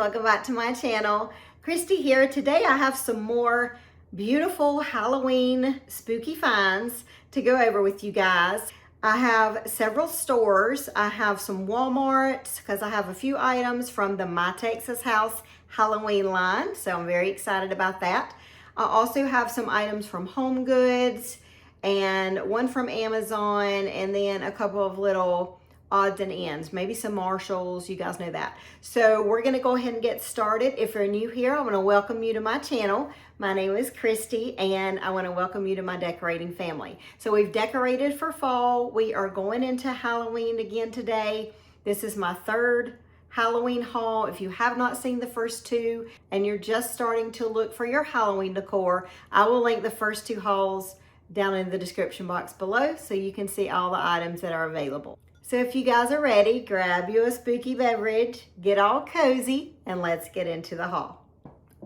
welcome back to my channel. Christy here. Today I have some more beautiful Halloween spooky finds to go over with you guys. I have several stores. I have some Walmart because I have a few items from the My Texas House Halloween line, so I'm very excited about that. I also have some items from Homegoods and one from Amazon, and then a couple of little odds and ends, maybe some Marshalls, you guys know that. So we're gonna go ahead and get started. If you're new here, I wanna welcome you to my channel. My name is Christy, and I wanna welcome you to my decorating family. So we've decorated for fall. We are going into Halloween again today. This is my third Halloween haul. If you have not seen the first two and you're just starting to look for your Halloween decor, I will link the first two hauls down in the description box below so you can see all the items that are available. So if you guys are ready, grab you a spooky beverage, get all cozy, and let's get into the haul.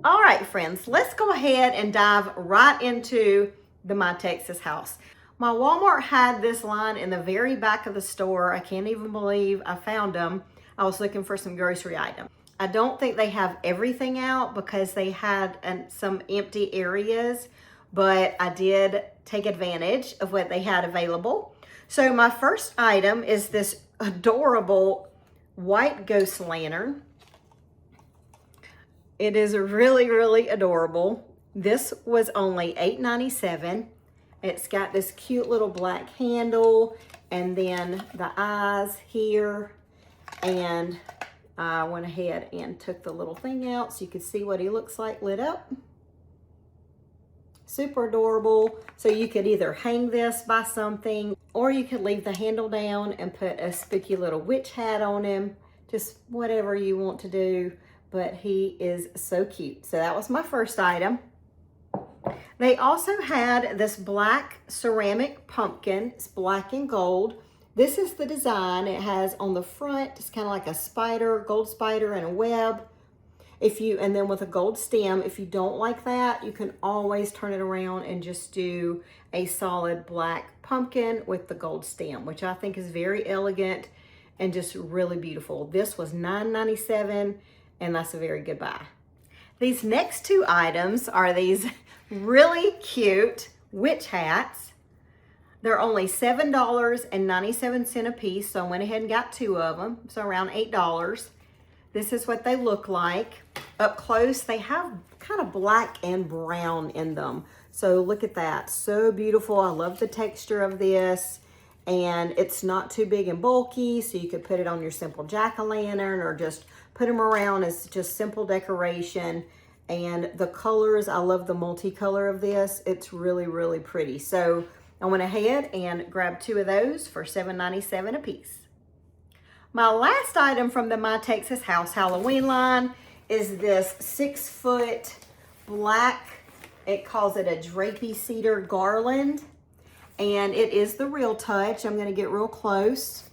All right, friends, let's go ahead and dive right into the My Texas House. My Walmart had this line in the very back of the store. I can't even believe I found them. I was looking for some grocery items. I don't think they have everything out because they had some empty areas, but I did take advantage of what they had available. So my first item is this adorable white ghost lantern. It is really, really adorable. This was only $8.97. It's got this cute little black handle and then the eyes here. And I went ahead and took the little thing out so you could see what he looks like lit up. Super adorable. So you could either hang this by something, or you could leave the handle down and put a spooky little witch hat on him. Just whatever you want to do, but he is so cute. So that was my first item. They also had this black ceramic pumpkin. It's black and gold. This is the design it has on the front. It's kind of like a spider, gold spider and a web. And then with a gold stem, if you don't like that, you can always turn it around and just do a solid black pumpkin with the gold stem, which I think is very elegant and just really beautiful. This was $9.97, and that's a very good buy. These next two items are these really cute witch hats. They're only $7.97 a piece, so I went ahead and got two of them, so around $8. This is what they look like. Up close, they have kind of black and brown in them. So look at that, so beautiful. I love the texture of this, and it's not too big and bulky, so you could put it on your simple jack-o'-lantern or just put them around as just simple decoration. And the colors, I love the multicolor of this. It's really, really pretty. So I went ahead and grabbed two of those for $7.97 a piece. My last item from the My Texas House Halloween line is this 6-foot black, it calls it a drapey cedar garland, and it is the Real Touch. I'm gonna get real close.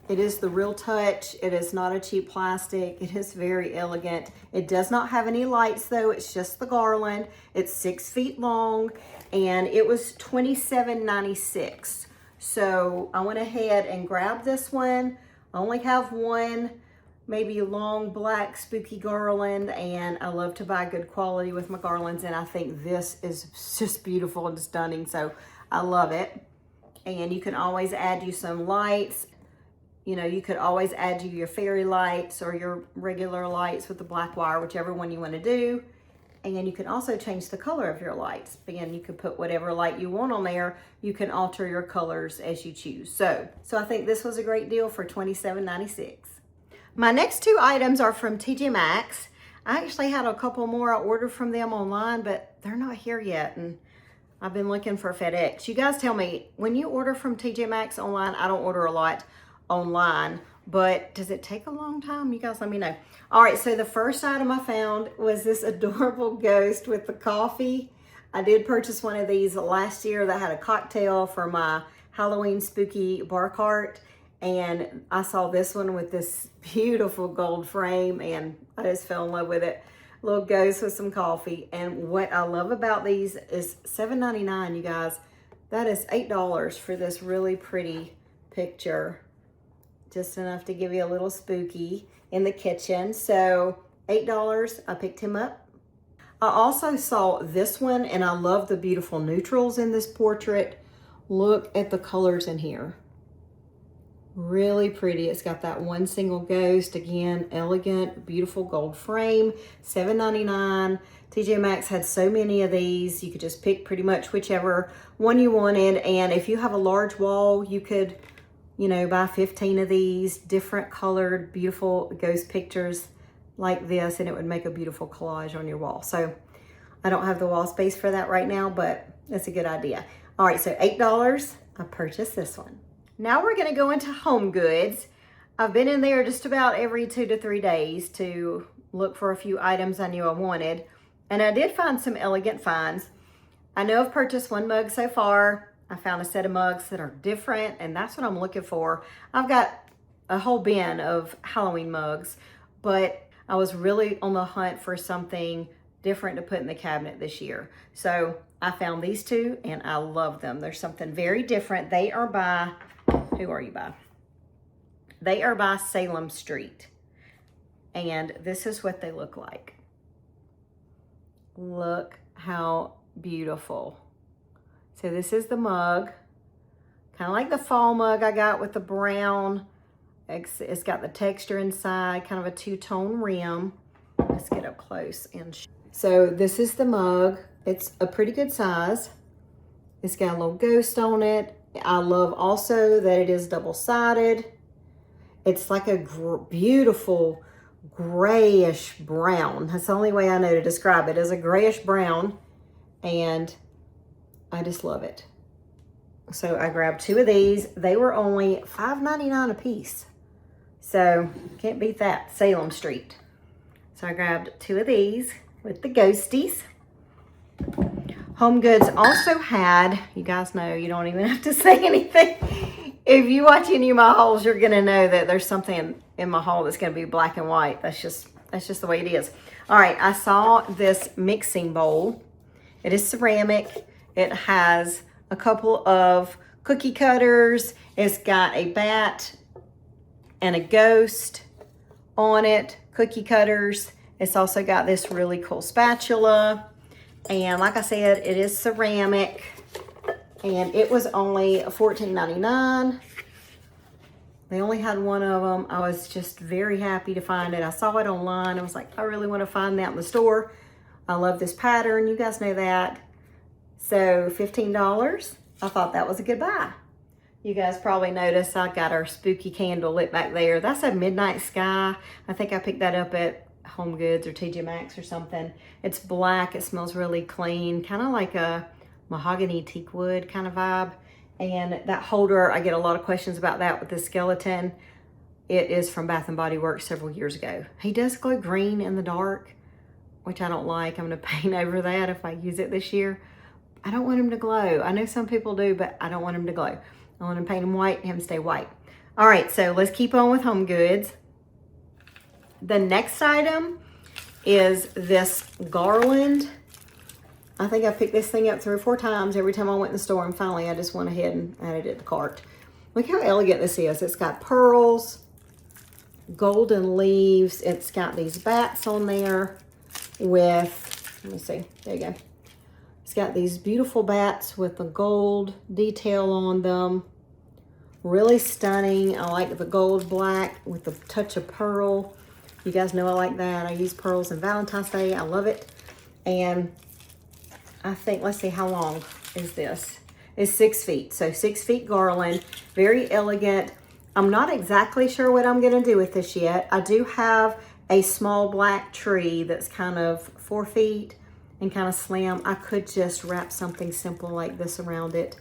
It is the Real Touch. It is not a cheap plastic. It is very elegant. It does not have any lights though. It's just the garland. It's 6 feet long, and it was $27.96. So I went ahead and grabbed this one. I only have one, maybe long black spooky garland, and I love to buy good quality with my garlands, and I think this is just beautiful and stunning, so I love it. And you can always add you some lights. You know, you could always add you your fairy lights or your regular lights with the black wire, whichever one you want to do. And you can also change the color of your lights. Again, you can put whatever light you want on there. You can alter your colors as you choose. So I think this was a great deal for $27.96. My next two items are from Tjmaxx. I actually had a couple more I ordered from them online, but they're not here yet. And I've been looking for FedEx. You guys tell me, when you order from Tjmaxx online, I don't order a lot online, but does it take a long time? You guys let me know. All right, so the first item I found was this adorable ghost with the coffee. I did purchase one of these last year that had a cocktail for my Halloween spooky bar cart, and I saw this one with this beautiful gold frame, and I just fell in love with it. Little ghost with some coffee, and what I love about these is $7.99, you guys. That is $8 for this really pretty picture. Just enough to give you a little spooky in the kitchen. So $8. I picked him up. I also saw this one, and I love the beautiful neutrals in this portrait. Look at the colors in here. Really pretty. It's got that one single ghost. Again, elegant, beautiful gold frame. $7.99. TJ Maxx had so many of these. You could just pick pretty much whichever one you wanted. And if you have a large wall, you could, you know, buy 15 of these different colored, beautiful ghost pictures like this, and it would make a beautiful collage on your wall. So I don't have the wall space for that right now, but that's a good idea. All right, so $8. I purchased this one. Now we're gonna go into Homegoods. I've been in there just about every 2 to 3 days to look for a few items I knew I wanted. And I did find some elegant finds. I know I've purchased one mug so far. I found a set of mugs that are different, and that's what I'm looking for. I've got a whole bin of Halloween mugs, but I was really on the hunt for something different to put in the cabinet this year. So I found these two, and I love them. There's something very different. They are by, who are you by? They are by Salem Street. And this is what they look like. Look how beautiful. So this is the mug. Kind of like the fall mug I got with the brown. It's got the texture inside, kind of a two-tone rim. Let's get up close. So this is the mug. It's a pretty good size. It's got a little ghost on it. I love also that it is double-sided. It's like a beautiful grayish brown. That's the only way I know to describe it, is a grayish brown, and I just love it. So I grabbed 2 of these. They were only $5.99 a piece. So can't beat that, Salem Street. So I grabbed 2 of these with the ghosties. Homegoods also had, you guys know you don't even have to say anything. If you watch any of my hauls, you're gonna know that there's something in my haul that's gonna be black and white. That's just the way it is. All right, I saw this mixing bowl. It is ceramic. It has a couple of cookie cutters. It's got a bat and a ghost on it, cookie cutters. It's also got this really cool spatula. And like I said, it is ceramic. And it was only $14.99. They only had one of them. I was just very happy to find it. I saw it online. I was like, I really want to find that in the store. I love this pattern. You guys know that. So $15. I thought that was a good buy. You guys probably noticed I got our spooky candle lit back there. That's a Midnight Sky. I think I picked that up at Homegoods or TJ Maxx or something. It's black. It smells really clean. Kind of like a mahogany teak wood kind of vibe. And that holder, I get a lot of questions about that with the skeleton. It is from Bath & Body Works several years ago. He does glow green in the dark, which I don't like. I'm going to paint over that if I use it this year. I don't want him to glow. I know some people do, but I don't want him to glow. I want to paint him white and him stay white. All right, so let's keep on with Homegoods. The next item is this garland. I think I picked this thing up 3 or 4 times every time I went in the store, and finally I just went ahead and added it to the cart. Look how elegant this is. It's got pearls, golden leaves. It's got these bats on there with, let me see, there you go. It's got these beautiful bats with the gold detail on them. Really stunning. I like the gold black with the touch of pearl. You guys know I like that. I use pearls on Valentine's Day. I love it. And I think, let's see, how long is this? It's 6 feet. So 6 feet garland. Very elegant. I'm not exactly sure what I'm going to do with this yet. I do have a small black tree that's kind of 4 feet and kind of slim. I could just wrap something simple like this around it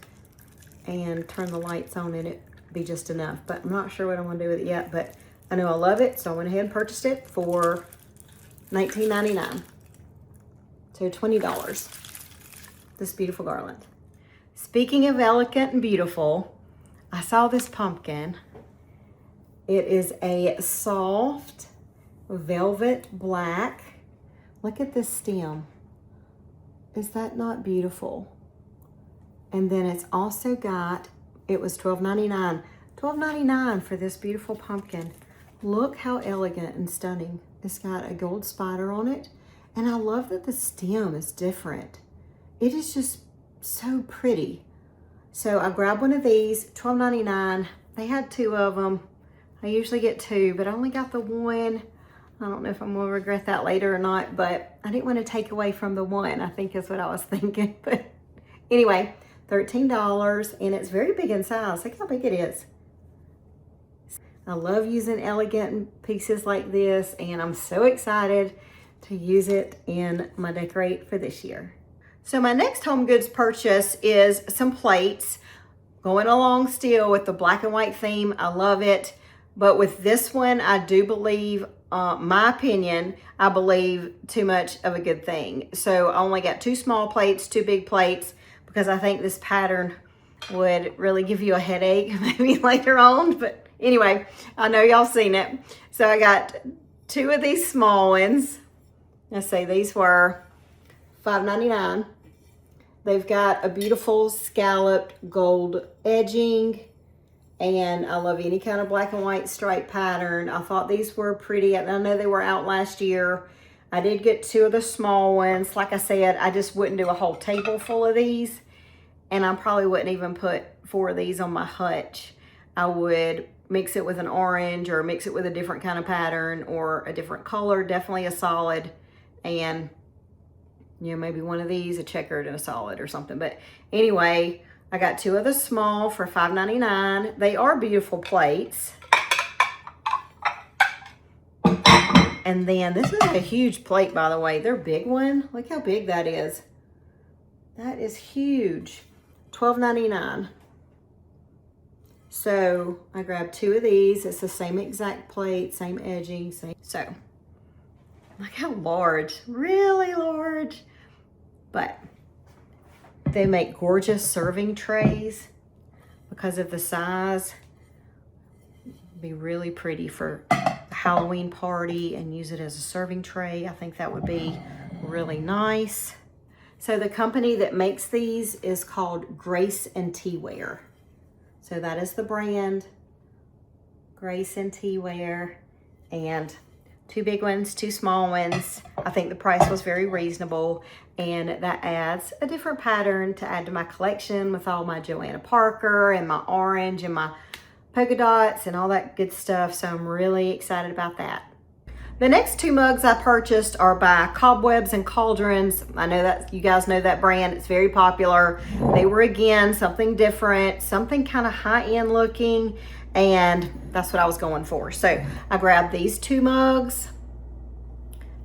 and turn the lights on and it'd be just enough. But I'm not sure what I'm going to do with it yet, but I know I love it, so I went ahead and purchased it for $19.99. So $20. This beautiful garland. Speaking of elegant and beautiful, I saw this pumpkin. It is a soft velvet black. Look at this stem. Is that not beautiful? And then it's also got, it was $12.99. $12.99 for this beautiful pumpkin. Look how elegant and stunning. It's got a gold spider on it. And I love that the stem is different. It is just so pretty. So I grabbed one of these, $12.99. They had 2 of them. I usually get 2, but I only got the 1. I don't know if I'm gonna regret that later or not, but I didn't want to take away from the 1, I think is what I was thinking. But anyway, $13, and it's very big in size. Look how big it is. I love using elegant pieces like this, and I'm so excited to use it in my decorate for this year. So my next home goods purchase is some plates, going along still with the black and white theme. I love it. But with this one, I do believe, my opinion, I believe too much of a good thing. So I only got 2 small plates, 2 big plates, because I think this pattern would really give you a headache maybe later on. But anyway, I know y'all seen it. So I got 2 of these small ones. Let's see, these were $5.99. They've got a beautiful scalloped gold edging, and I love any kind of black and white stripe pattern. I thought these were pretty. I know they were out last year. I did get 2 of the small ones. Like I said, I just wouldn't do a whole table full of these, and I probably wouldn't even put 4 of these on my hutch. I would mix it with an orange or mix it with a different kind of pattern or a different color, definitely a solid, and you know, maybe one of these, a checkered and a solid or something. But anyway, I got 2 of the small for $5.99. They are beautiful plates. And then this is a huge plate, by the way. They're a big one. Look how big that is. That is huge. $12.99. So I grabbed 2 of these. It's the same exact plate, same edging, same. So look how large, really large. But they make gorgeous serving trays because of the size. Be really pretty for a Halloween party and use it as a serving tray. I think that would be really nice. So the company that makes these is called Grace and Teaware. So that is the brand, Grace and Teaware, and 2 big ones, 2 small ones. I think the price was very reasonable, and that adds a different pattern to add to my collection with all my Joanna Parker and my orange and my polka dots and all that good stuff. So I'm really excited about that. The next 2 mugs I purchased are by Cobwebs and Cauldrons. I know that you guys know that brand. It's very popular. They were, again, something different, something kind of high-end looking, and that's what I was going for. So I grabbed these 2 mugs.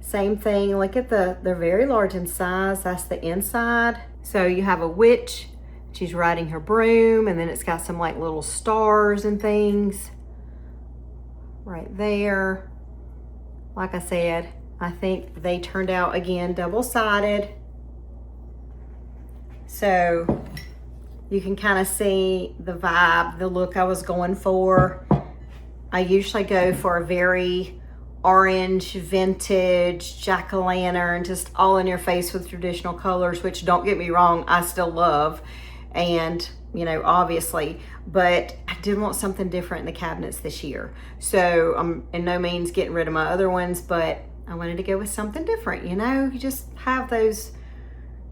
Same thing. Look at they're very large in size. That's the inside. So you have a witch. She's riding her broom, and then it's got some like little stars and things right there. Like I said, I think they turned out, again, double-sided. So you can kind of see the vibe, the look I was going for. I usually go for a very orange, vintage, jack-o'-lantern, just all in your face with traditional colors, which, don't get me wrong, I still love. And, you know, obviously, but I did want something different in the cabinets this year. So I'm in no means getting rid of my other ones, but I wanted to go with something different. You know, you just have those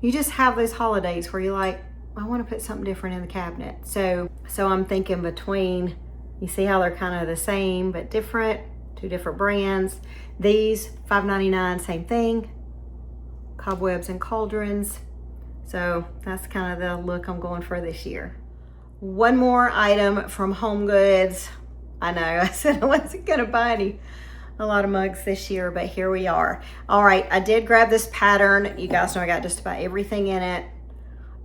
holidays where you're like, I want to put something different in the cabinet. So I'm thinking between, you see how they're kind of the same but different, 2 different brands. These $5.99, same thing. Cobwebs and Cauldrons. So that's kind of the look I'm going for this year. One more item from HomeGoods. I know I said I wasn't gonna buy a lot of mugs this year, but here we are. All right, I did grab this pattern. You guys know I got just about everything in it.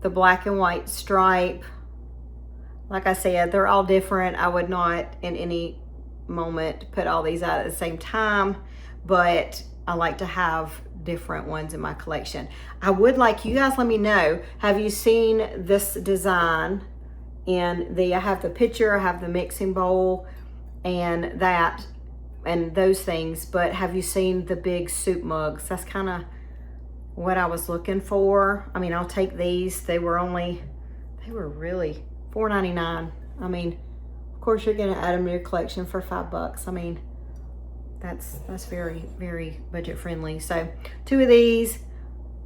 The black and white stripe. Like I said, they're all different. I would not in any moment put all these out at the same time, but I like to have different ones in my collection. I would like you guys, let me know, have you seen this design in I have the pitcher, I have the mixing bowl and that and those things, but have you seen the big soup mugs? That's kind of what I was looking for. I mean, I'll take these. They were really $4.99. I mean, of course you're gonna add them to your collection for $5. I mean, That's very, very budget friendly. So 2 of these.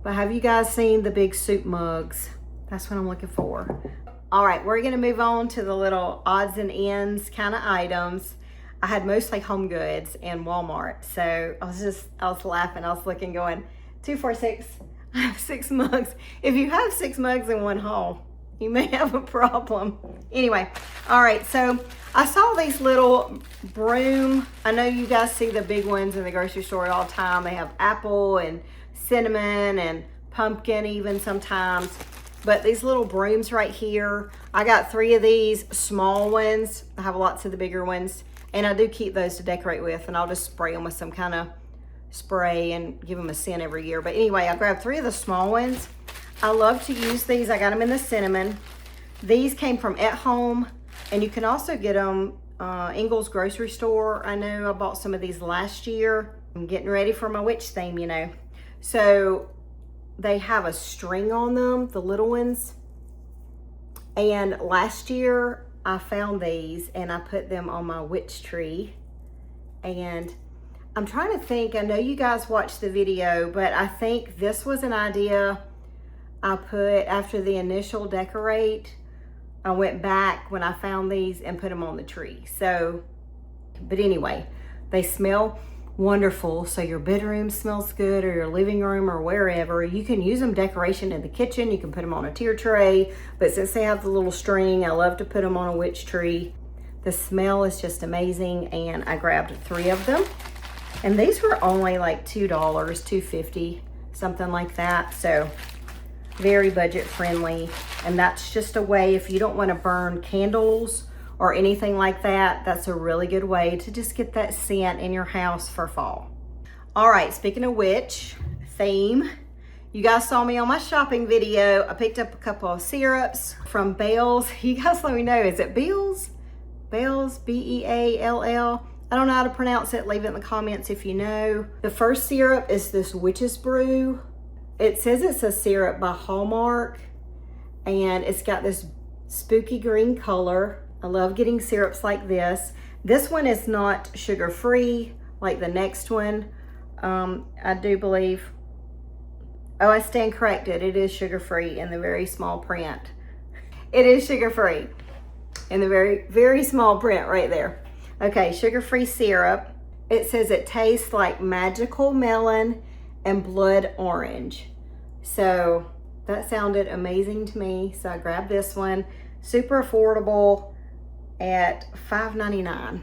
But have you guys seen the big soup mugs? That's what I'm looking for. All right, we're gonna move on to the little odds and ends kind of items. I had mostly Homegoods and Walmart. So I was laughing. I was looking going, 2, 4, 6. I have 6 mugs. If you have 6 mugs in one haul, you may have a problem. Anyway, all right, so I saw these little broom. I know you guys see the big ones in the grocery store all the time. They have apple and cinnamon and pumpkin even sometimes. But these little brooms right here, I got 3 of these small ones. I have lots of the bigger ones. And I do keep those to decorate with, and I'll just spray them with some kind of spray and give them a scent every year. But anyway, I grabbed 3 of the small ones. I love to use these. I got them in the cinnamon. These came from At Home, and you can also get them Ingles grocery store. I know I bought some of these last year. I'm getting ready for my witch theme, you know. So they have a string on them, the little ones. And last year I found these and I put them on my witch tree. And I'm trying to think, I know you guys watched the video, but I think this was an idea I put after the initial decorate. I went back when I found these and put them on the tree. So, but anyway, they smell wonderful. So your bedroom smells good, or your living room, or wherever. You can use them decoration in the kitchen. You can put them on a tier tray, but since they have the little string, I love to put them on a witch tree. The smell is just amazing, and I grabbed 3 of them. And these were only like $2, $2.50, something like that. So very budget friendly. And that's just a way, if you don't want to burn candles or anything like that, that's a really good way to just get that scent in your house for fall. All right, speaking of which, theme, you guys saw me on my shopping video. I picked up a couple of syrups from Bell's. You guys let me know, is it Bell's? Bell's, B-E-A-L-L. I don't know how to pronounce it. Leave it in the comments if you know. The first syrup is this Witch's Brew. It says it's a syrup by Hallmark, and it's got this spooky green color. I love getting syrups like this. This one is not sugar-free like the next one. I do believe, oh, I stand corrected. It is sugar-free in the very small print. It is sugar-free in the very, very small print right there. Okay, sugar-free syrup. It says it tastes like magical melon and blood orange. So that sounded amazing to me. So I grabbed this one. Super affordable at $5.99.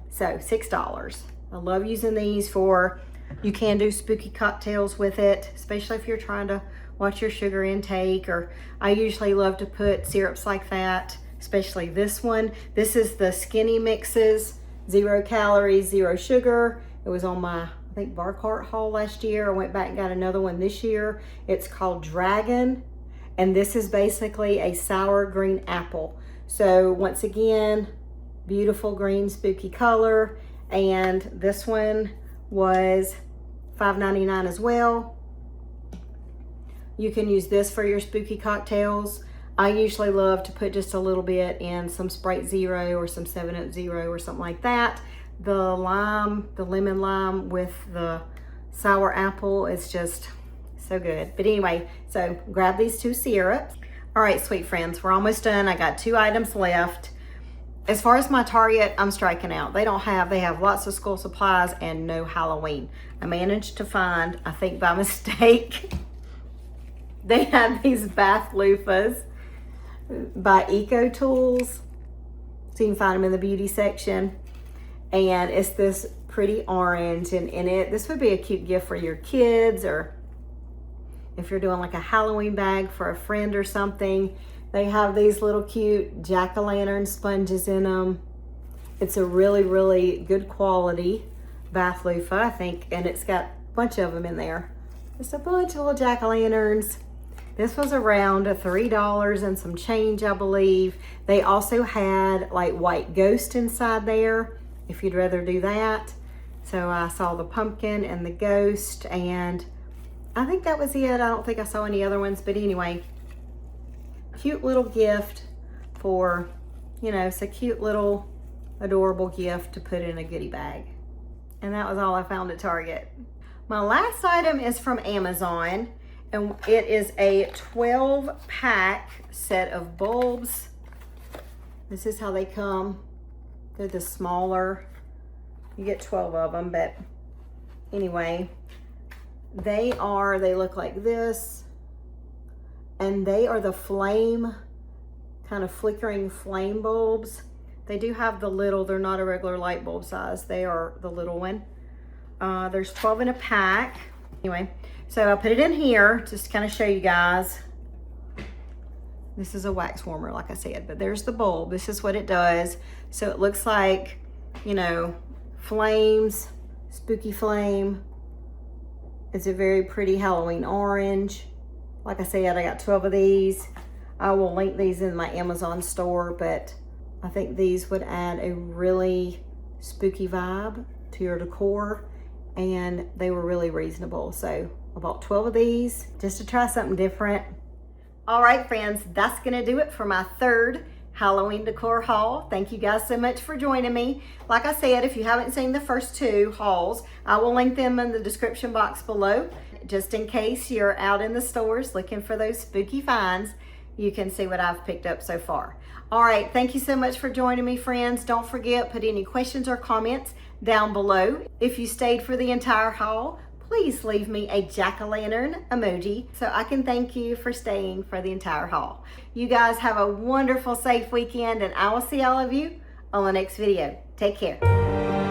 So $6. I love using these for, you can do spooky cocktails with it, especially if you're trying to watch your sugar intake, or I usually love to put syrups like that, especially this one. This is the Skinny Mixes, 0 calories, 0 sugar. It was on my, I think, bar cart haul last year. I went back and got another one this year. It's called Dragon, and this is basically a sour green apple. So once again, beautiful green spooky color, and this one was $5.99 as well. You can use this for your spooky cocktails. I usually love to put just a little bit in some Sprite Zero or some 7-Up Zero or something like that. The lime, the lemon lime with the sour apple is just so good. But anyway, so grab these 2 syrups. All right, sweet friends, we're almost done. I got 2 items left. As far as my Target, I'm striking out. They have lots of school supplies and no Halloween. I managed to find, I think by mistake, they had these bath loofahs by Eco Tools. So you can find them in the beauty section. And it's this pretty orange, and in it, this would be a cute gift for your kids, or if you're doing like a Halloween bag for a friend or something. They have these little cute jack-o'-lantern sponges in them. It's a really, really good quality bath loofah, I think, and it's got a bunch of them in there. Just a bunch of little jack-o'-lanterns. This was around $3 and some change, I believe. They also had like white ghost inside there, if you'd rather do that. So I saw the pumpkin and the ghost, and I think that was it. I don't think I saw any other ones, but anyway, cute little gift for, you know, it's a cute little adorable gift to put in a goodie bag. And that was all I found at Target. My last item is from Amazon, and it is a 12-pack set of bulbs. This is how they come. They're the smaller. You get 12 of them, but anyway, they look like this, and they are the flame, kind of flickering flame bulbs. They do have the little, they're not a regular light bulb size. They are the little one. There's 12 in a pack. Anyway, so I put it in here just to kind of show you guys. This is a wax warmer, like I said, but there's the bulb. This is what it does. So it looks like, you know, flames, spooky flame. It's a very pretty Halloween orange. Like I said, I got 12 of these. I will link these in my Amazon store, but I think these would add a really spooky vibe to your decor, and they were really reasonable. So I bought 12 of these just to try something different. All right, friends, that's gonna do it for my third Halloween decor haul. Thank you guys so much for joining me. Like I said, if you haven't seen the first two hauls, I will link them in the description box below. Just in case you're out in the stores looking for those spooky finds, you can see what I've picked up so far. All right, thank you so much for joining me, friends. Don't forget, put any questions or comments down below. If you stayed for the entire haul, please leave me a jack-o'-lantern emoji so I can thank you for staying for the entire haul. You guys have a wonderful, safe weekend, and I will see all of you on the next video. Take care.